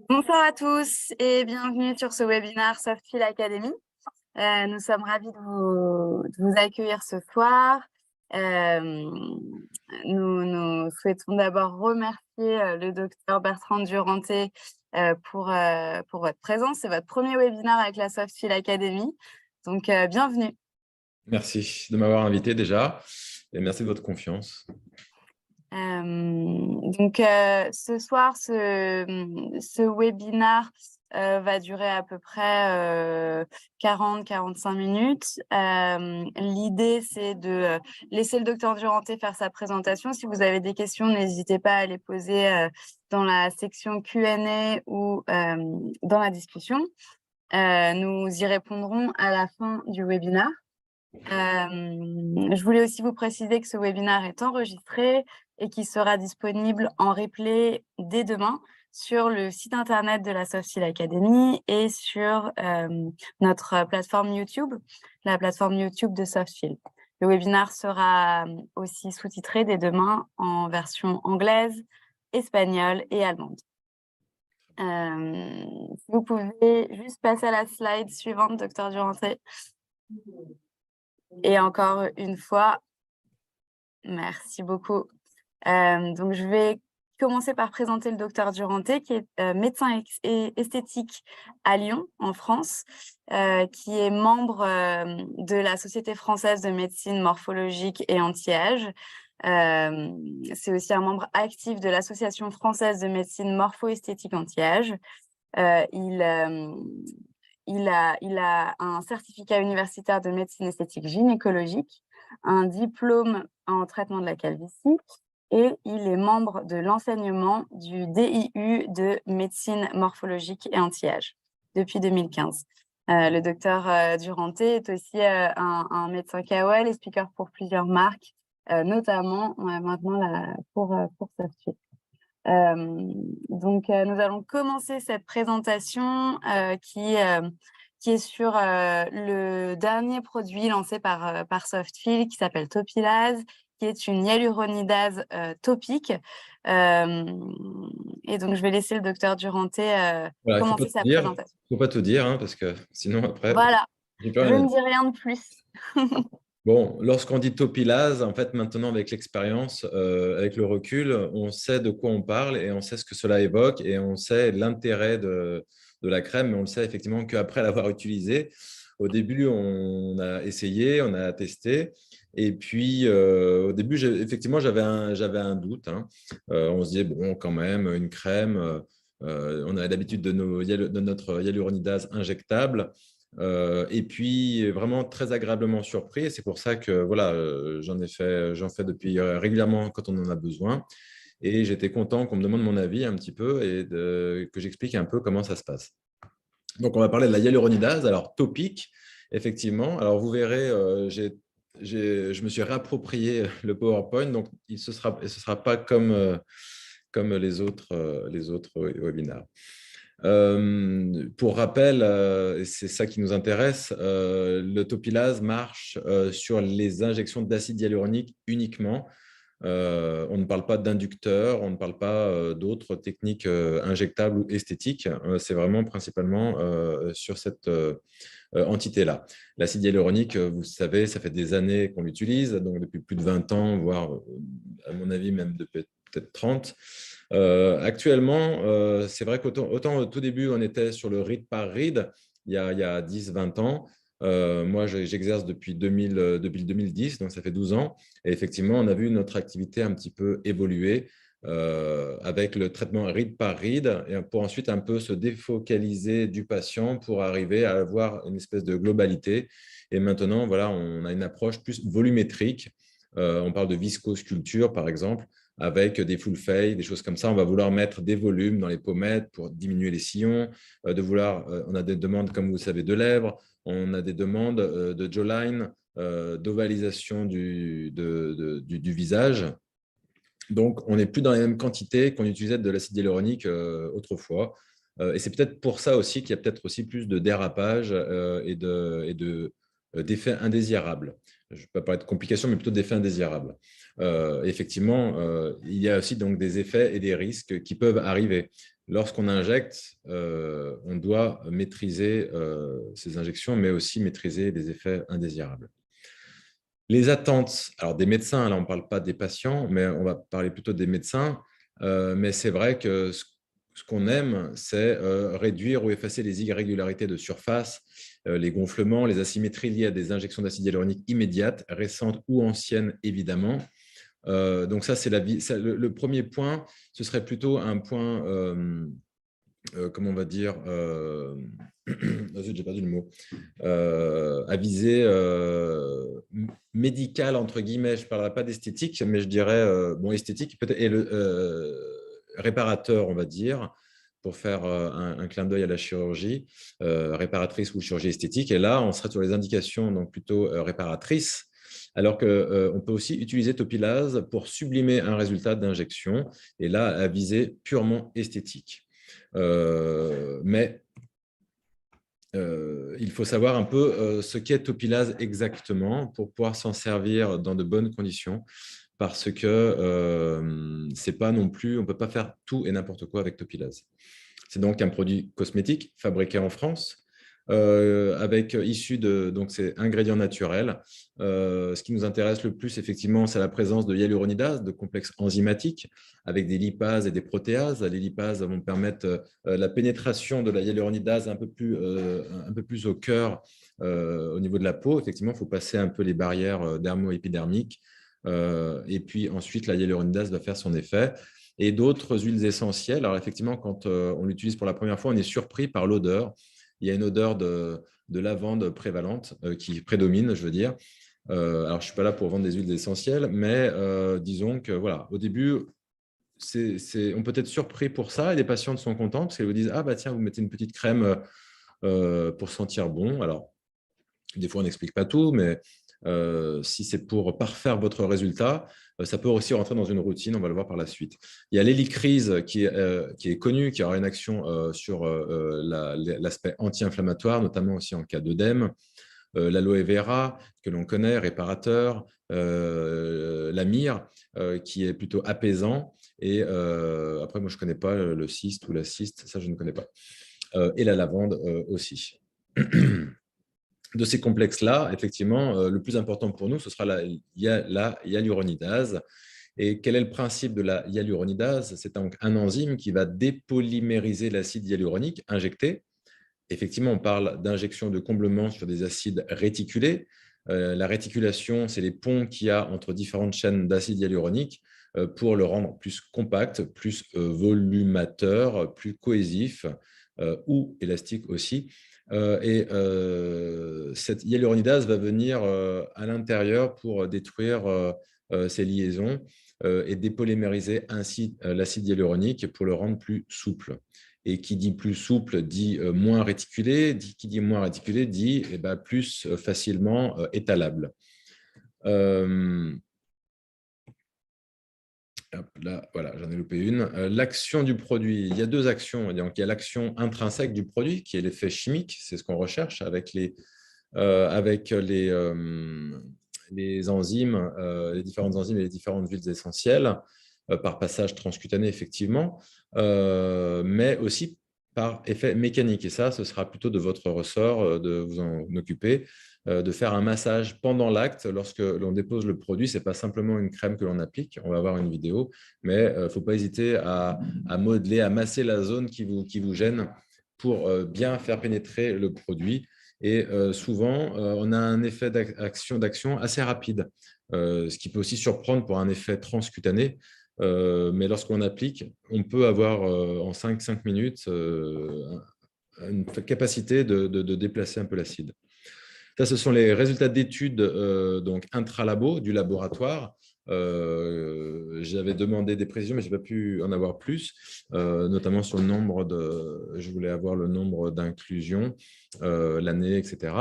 Bonsoir à tous et bienvenue sur ce webinaire Softfield Academy. Nous sommes ravis de vous accueillir ce soir. Nous souhaitons d'abord remercier le docteur Bertrand Duranté pour votre présence. C'est votre premier webinaire avec la Softfield Academy, donc bienvenue. Merci de m'avoir invité déjà et merci de votre confiance. Ce soir, ce webinaire va durer à peu près 40-45 minutes. L'idée, c'est de laisser le docteur Duranté faire sa présentation. Si vous avez des questions, n'hésitez pas à les poser dans la section Q&A ou dans la discussion. Nous y répondrons à la fin du webinaire. Je voulais aussi vous préciser que ce webinaire est enregistré et qui sera disponible en replay dès demain sur le site internet de la Softfield Academy et sur notre plateforme YouTube, la plateforme YouTube de Softfield. Le webinaire sera aussi sous-titré dès demain en version anglaise, espagnole et allemande. Vous pouvez juste passer à la slide suivante, docteur Duranté. Et encore une fois, merci beaucoup. Donc, je vais commencer par présenter le docteur Duranté, qui est médecin esthétique à Lyon, en France, qui est membre de la Société française de médecine morphologique et anti-âge. C'est aussi un membre actif de l'Association française de médecine morpho-esthétique anti-âge. Il a un certificat universitaire de médecine esthétique gynécologique, un diplôme en traitement de la calvitie et il est membre de l'enseignement du DIU de médecine morphologique et anti-âge depuis 2015. Le docteur Duranté est aussi un médecin KOL et speaker pour plusieurs marques, notamment maintenant pour Softfield. Nous allons commencer cette présentation qui est sur le dernier produit lancé par Softfield qui s'appelle Topilase, qui est une hyaluronidase topique. Et donc, je vais laisser le docteur Duranté Voilà, commencer sa présentation. faut pas tout dire, hein, parce que sinon après, Voilà, j'ai plus je rien à ne dire. dis rien de plus. Bon, lorsqu'on dit topilase, en fait, maintenant avec l'expérience, avec le recul, on sait de quoi on parle et on sait ce que cela évoque et on sait l'intérêt de la crème, mais on le sait effectivement qu'après l'avoir utilisée. Au début, on a essayé, on a testé. Et puis, au début, effectivement, j'avais un doute, hein. On se disait, bon, quand même, une crème, on a l'habitude de notre hyaluronidase injectable. Et puis, vraiment très agréablement surpris. Et c'est pour ça que voilà, j'en fais depuis régulièrement quand on en a besoin. Et j'étais content qu'on me demande mon avis un petit peu et que j'explique un peu comment ça se passe. Donc, on va parler de la hyaluronidase. Alors, topique, effectivement. Alors, vous verrez, je me suis réapproprié le PowerPoint. Donc, ce sera pas comme les autres webinaires. Pour rappel, et c'est ça qui nous intéresse, le topilase marche sur les injections d'acide hyaluronique uniquement. On ne parle pas d'inducteur, on ne parle pas d'autres techniques injectables ou esthétiques. C'est vraiment principalement sur cette entité-là. L'acide hyaluronique, vous savez, ça fait des années qu'on l'utilise, donc depuis plus de 20 ans, voire à mon avis même depuis peut-être 30. Actuellement, c'est vrai qu'autant au tout début, on était sur le ride par ride, il y a 10-20 ans. Moi, j'exerce depuis 2010, donc ça fait 12 ans. Et effectivement, on a vu notre activité un petit peu évoluer avec le traitement ride par ride, et pour ensuite un peu se défocaliser du patient pour arriver à avoir une espèce de globalité. Et maintenant, voilà, on a une approche plus volumétrique. On parle de viscosculpture, par exemple, avec des full fade, des choses comme ça. On va vouloir mettre des volumes dans les pommettes pour diminuer les sillons. On a des demandes, comme vous le savez, de lèvres. On a des demandes de jawline, d'ovalisation du visage. Donc, on n'est plus dans les mêmes quantités qu'on utilisait de l'acide hyaluronique autrefois. Et c'est peut-être pour ça aussi qu'il y a peut-être aussi plus de dérapage d'effets indésirables. Je ne vais pas parler de complications, mais plutôt d'effets indésirables. Effectivement, il y a aussi donc des effets et des risques qui peuvent arriver. lorsqu'on injecte, on doit maîtriser ces injections, mais aussi maîtriser les effets indésirables. Les attentes, alors des médecins, là on ne parle pas des patients, mais on va parler plutôt des médecins. Mais c'est vrai que ce qu'on aime, c'est réduire ou effacer les irrégularités de surface, les gonflements, les asymétries liées à des injections d'acide hyaluronique immédiates, récentes ou anciennes évidemment. Donc ça, c'est le premier point. Ce serait plutôt un point, comment on va dire, j'ai perdu le mot, à visée médicale, entre guillemets. Je ne parlerai pas d'esthétique, mais je dirais, bon, esthétique peut-être, et réparateur, on va dire, pour faire un clin d'œil à la chirurgie, réparatrice ou chirurgie esthétique. Et là, on serait sur les indications donc plutôt réparatrices, alors qu'on peut aussi utiliser Topilase pour sublimer un résultat d'injection, et là, à visée purement esthétique. Mais il faut savoir un peu ce qu'est Topilase exactement pour pouvoir s'en servir dans de bonnes conditions, parce que c'est pas non plus, on ne peut pas faire tout et n'importe quoi avec Topilase. C'est donc un produit cosmétique fabriqué en France, issu de donc ces ingrédients naturels. Ce qui nous intéresse le plus, effectivement, c'est la présence de hyaluronidase, de complexes enzymatiques, avec des lipases et des protéases. Les lipases vont permettre la pénétration de la hyaluronidase un peu plus au cœur, au niveau de la peau. Effectivement, il faut passer un peu les barrières dermo-épidermiques. Et puis ensuite, la hyaluronidase va faire son effet. Et d'autres huiles essentielles. Alors effectivement, quand on l'utilise pour la première fois, on est surpris par l'odeur. Il y a une odeur de lavande prévalente qui prédomine, je veux dire. Alors, je ne suis pas là pour vendre des huiles essentielles, mais disons que voilà, au début, on peut être surpris pour ça et les patientes sont contentes parce qu'elles vous disent « Ah bah tiens, vous mettez une petite crème pour sentir bon. » Alors, des fois, on n'explique pas tout, mais si c'est pour parfaire votre résultat, ça peut aussi rentrer dans une routine, on va le voir par la suite. Il y a l'hélicryse qui est connu, qui aura une action sur l'aspect anti-inflammatoire, notamment aussi en cas d'œdème. L'aloe vera, que l'on connaît, réparateur, la myrrhe, qui est plutôt apaisant. Et après, moi, je ne connais pas le cyste ou la cyste, ça, je ne connais pas. Et la lavande aussi. De ces complexes-là, effectivement, le plus important pour nous, ce sera la hyaluronidase. Et quel est le principe de la hyaluronidase? C'est donc un enzyme qui va dépolymériser l'acide hyaluronique injecté. Effectivement, on parle d'injection de comblement sur des acides réticulés. La réticulation, c'est les ponts qu'il y a entre différentes chaînes d'acide hyaluronique pour le rendre plus compact, plus volumateur, plus cohésif ou élastique aussi. Cette hyaluronidase va venir à l'intérieur pour détruire ces liaisons et dépolymériser ainsi l'acide hyaluronique pour le rendre plus souple. Et qui dit plus souple dit moins réticulé, qui dit moins réticulé dit plus facilement étalable. Là, voilà, j'en ai loupé une. L'action du produit, il y a deux actions. Donc, il y a l'action intrinsèque du produit, qui est l'effet chimique, c'est ce qu'on recherche avec les enzymes, les différentes enzymes et les différentes huiles essentielles, par passage transcutané, effectivement, mais aussi par effet mécanique. Et ça, ce sera plutôt de votre ressort de vous en occuper, de faire un massage pendant l'acte lorsque l'on dépose le produit. Ce n'est pas simplement une crème que l'on applique, on va voir une vidéo, mais il ne faut pas hésiter à modeler, à masser la zone qui vous gêne pour bien faire pénétrer le produit. Et souvent, on a un effet d'action assez rapide, ce qui peut aussi surprendre pour un effet transcutané. Mais lorsqu'on applique, on peut avoir en 5 minutes une capacité de déplacer un peu l'acide. Ça, ce sont les résultats d'études donc intralabo du laboratoire. J'avais demandé des précisions, mais je n'ai pas pu en avoir plus, notamment sur le nombre je voulais avoir le nombre d'inclusions, l'année, etc.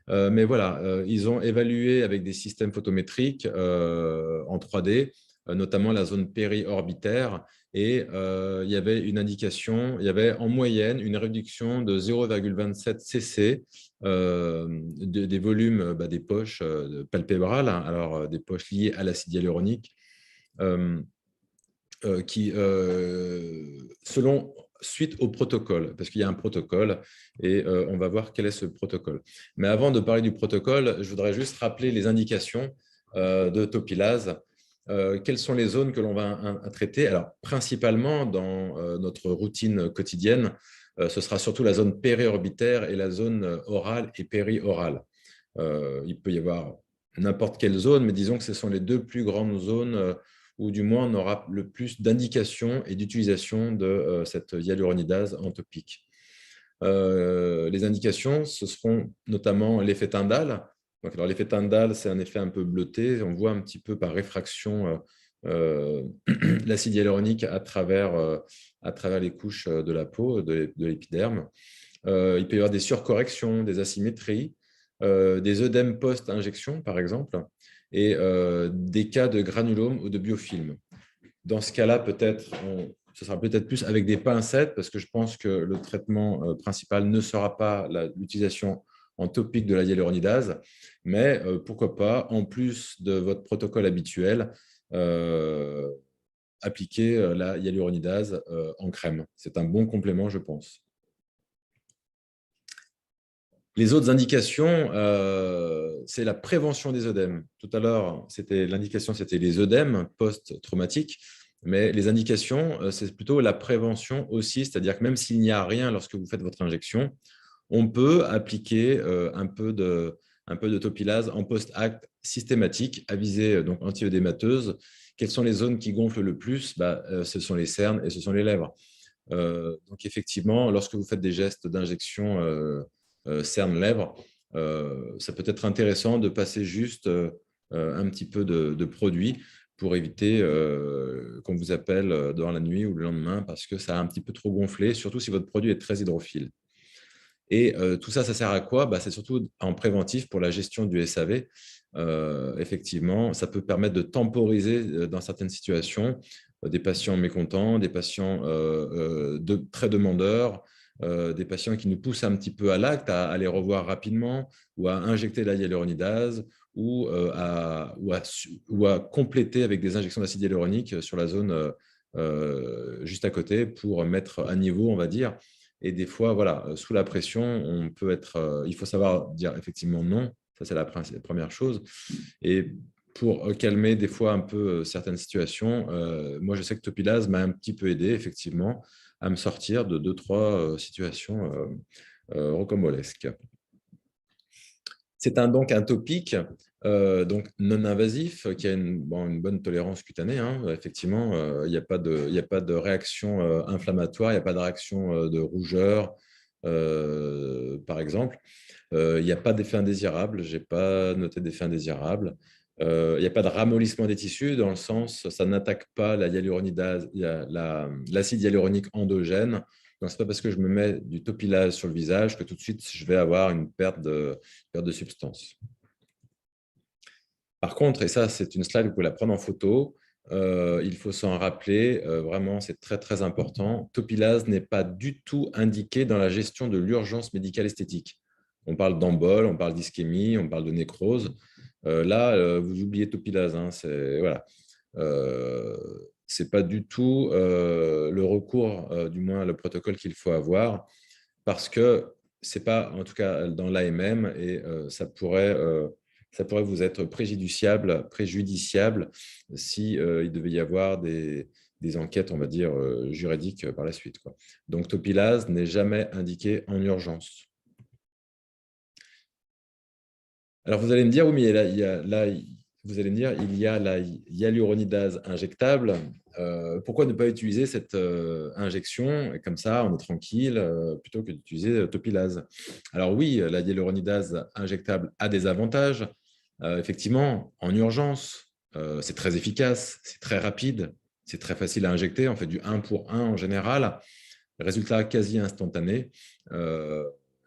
Mais voilà, ils ont évalué avec des systèmes photométriques en 3D, notamment la zone périorbitaire, et il y avait une indication, il y avait en moyenne une réduction de 0,27 cc des volumes des poches palpébrales, hein, alors des poches liées à l'acide hyaluronique, qui, selon suite au protocole, parce qu'il y a un protocole et on va voir quel est ce protocole. Mais avant de parler du protocole, je voudrais juste rappeler les indications de topilase. Quelles sont les zones que l'on va traiter? Alors, principalement dans notre routine quotidienne, ce sera surtout la zone périorbitaire et la zone orale et périorale. Il peut y avoir n'importe quelle zone, mais disons que ce sont les deux plus grandes zones où du moins on aura le plus d'indications et d'utilisation de cette hyaluronidase en topique. Les indications, ce seront notamment l'effet Tyndall. Donc, alors, l'effet Tyndall, c'est un effet un peu bleuté. On voit un petit peu par réfraction l'acide hyaluronique à travers les couches de la peau, de l'épiderme. Il peut y avoir des surcorrections, des asymétries, des œdèmes post-injection, par exemple, et des cas de granulome ou de biofilm. Dans ce cas-là, ce sera peut-être plus avec des pincettes, parce que je pense que le traitement principal ne sera pas l'utilisation en topique de la hyaluronidase, mais pourquoi pas, en plus de votre protocole habituel, appliquer la hyaluronidase en crème. C'est un bon complément, je pense. Les autres indications, c'est la prévention des œdèmes. Tout à l'heure, l'indication, c'était les œdèmes post-traumatiques, mais les indications, c'est plutôt la prévention aussi, c'est-à-dire que même s'il n'y a rien lorsque vous faites votre injection, on peut appliquer un peu de topilase en post-acte systématique à visée donc anti-œdémateuse. Quelles sont les zones qui gonflent le plus? Ce sont les cernes et ce sont les lèvres. Donc effectivement, lorsque vous faites des gestes d'injection cerne-lèvres, ça peut être intéressant de passer juste un petit peu de produit pour éviter qu'on vous appelle dans la nuit ou le lendemain parce que ça a un petit peu trop gonflé, surtout si votre produit est très hydrophile. Et tout ça, ça sert à quoi? C'est surtout en préventif pour la gestion du SAV. Effectivement, ça peut permettre de temporiser dans certaines situations des patients mécontents, des patients très demandeurs, des patients qui nous poussent un petit peu à l'acte, à aller revoir rapidement ou à injecter la hyaluronidase ou à compléter avec des injections d'acide hyaluronique sur la zone juste à côté pour mettre à niveau, on va dire. Et des fois, voilà, sous la pression, on peut être. Il faut savoir dire effectivement non. Ça, c'est la première chose. Et pour calmer des fois un peu certaines situations, moi, je sais que Topilase m'a un petit peu aidé, effectivement, à me sortir de 2-3 situations rocambolesques. C'est donc un topique donc non invasif qui a une bonne tolérance cutanée. Effectivement, il n'y a pas de réaction inflammatoire, il n'y a pas de réaction de rougeur, par exemple. Il n'y a pas d'effet indésirable, je n'ai pas noté d'effet indésirable. Il n'y a pas de ramollissement des tissus, dans le sens, ça n'attaque pas la hyaluronidase, l'acide hyaluronique endogène. Donc, ce n'est pas parce que je me mets du topilase sur le visage que tout de suite, je vais avoir une perte de substance. Par contre, et ça, c'est une slide, vous pouvez la prendre en photo, il faut s'en rappeler, vraiment, c'est très, très important. Topilase n'est pas du tout indiqué dans la gestion de l'urgence médicale esthétique. On parle d'embole, on parle d'ischémie, on parle de nécrose. Là, vous oubliez topilase. Voilà. C'est pas du tout le recours, du moins le protocole qu'il faut avoir, parce que c'est pas, en tout cas dans l'AMM, et ça pourrait vous être préjudiciable si il devait y avoir des enquêtes, on va dire, juridiques par la suite, quoi. Donc, topilase n'est jamais indiqué en urgence. Alors, vous allez me dire, oui, mais vous allez me dire, il y a la hyaluronidase injectable. Pourquoi ne pas utiliser cette injection? Et comme ça, on est tranquille, plutôt que d'utiliser topilase. Alors oui, la hyaluronidase injectable a des avantages. Effectivement, en urgence, c'est très efficace, c'est très rapide, c'est très facile à injecter. On fait du 1 pour 1 en général. Résultat quasi instantané.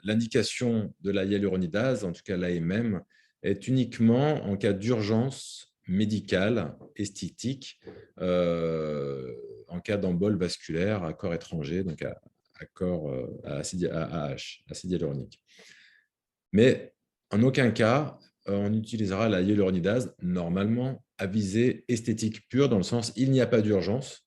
L'indication de la hyaluronidase, en tout cas l'AMM, est uniquement en cas d'urgence médicale, esthétique, en cas d'embole vasculaire à corps étranger, donc à corps à acide hyaluronique. Mais en aucun cas, on utilisera la hyaluronidase normalement à visée esthétique pure, dans le sens il n'y a pas d'urgence.